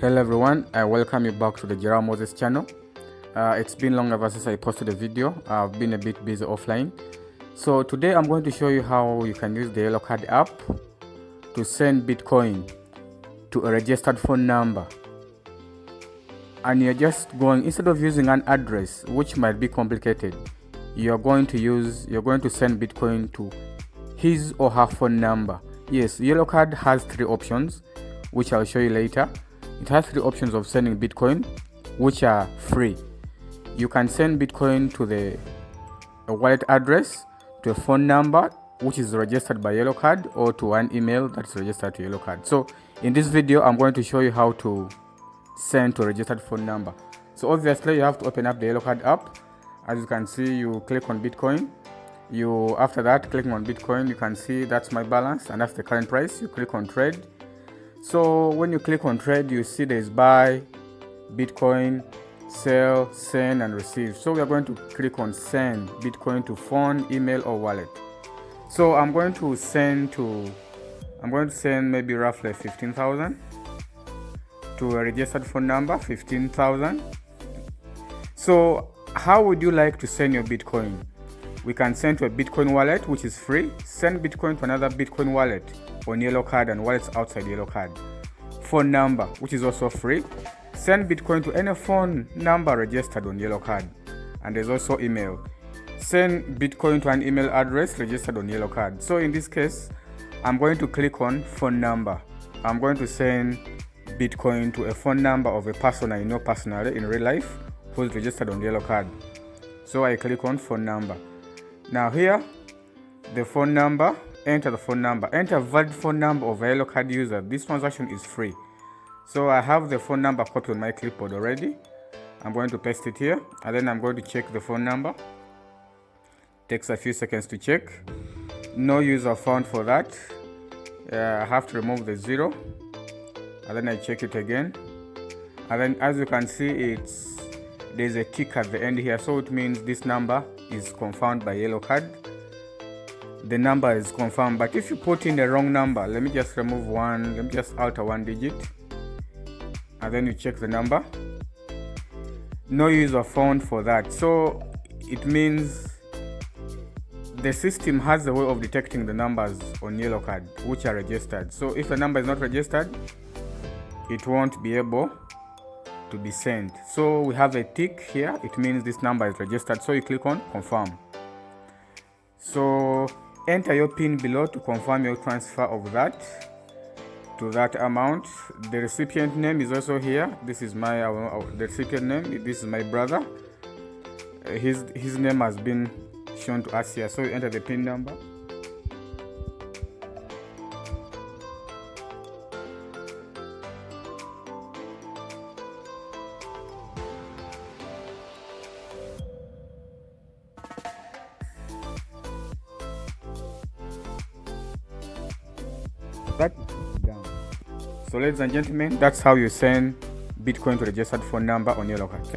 Hello everyone, I welcome you back to the Ycjarau Moses channel. It's been long ever since I posted a video. I've been a bit busy offline. So today I'm going to show you how you can use the Yellow Card app to send Bitcoin to a registered phone number. And you're just going, instead of using an address, which might be complicated, you're going to send Bitcoin to his or her phone number. Yes, Yellow Card has three options, which I'll show you later. It has three options of sending Bitcoin, which are free. You can send Bitcoin to a wallet address, to a phone number, which is registered by Yellow Card, or to an email that's registered to Yellow Card. So in this video, I'm going to show you how to send to a registered phone number. So obviously, you have to open up the Yellow Card app. As you can see, you click on Bitcoin. After that, clicking on Bitcoin, you can see that's my balance and that's the current price. You click on trade. So when you click on trade, you see there's buy, Bitcoin, sell, send, and receive. So we are going to click on send Bitcoin to phone, email, or wallet. So I'm going to send maybe roughly 15,000 to a registered phone number, 15,000. So how would you like to send your Bitcoin? We can send to a Bitcoin wallet, which is free. Send Bitcoin to another Bitcoin wallet on Yellow Card and wallets outside Yellow Card. Phone number, which is also free. Send Bitcoin to any phone number registered on Yellow Card. And there's also email. Send Bitcoin to an email address registered on Yellow Card. So in this case, I'm going to click on phone number. I'm going to send Bitcoin to a phone number of a person I know personally in real life who's registered on Yellow Card. So I click on phone number. Now here, the phone number, enter the phone number. Enter valid phone number of a Yellow Card user. This transaction is free. So I have the phone number copied on my clipboard already. I'm going to paste it here, and then I'm going to check the phone number. Takes a few seconds to check. No user found for that. I have to remove the 0, and then I check it again. And then as you can see, there's a tick at the end here, so it means this number is confirmed by Yellow Card. The number is confirmed, but if you put in the wrong number, let me just remove one, let me just alter one digit, and then you check the number. No user found for that, so it means the system has a way of detecting the numbers on Yellow Card which are registered. So if the number is not registered, it won't be able to be sent. So we have a tick here, it means this number is registered, so you click on confirm. So enter your PIN below to confirm your transfer of that to that amount. The recipient name is also here. This is the recipient name. This is my brother. His name has been shown to us here. So you enter the PIN number. That's done. So ladies and gentlemen, that's how you send Bitcoin to registered phone number on Yellow Card.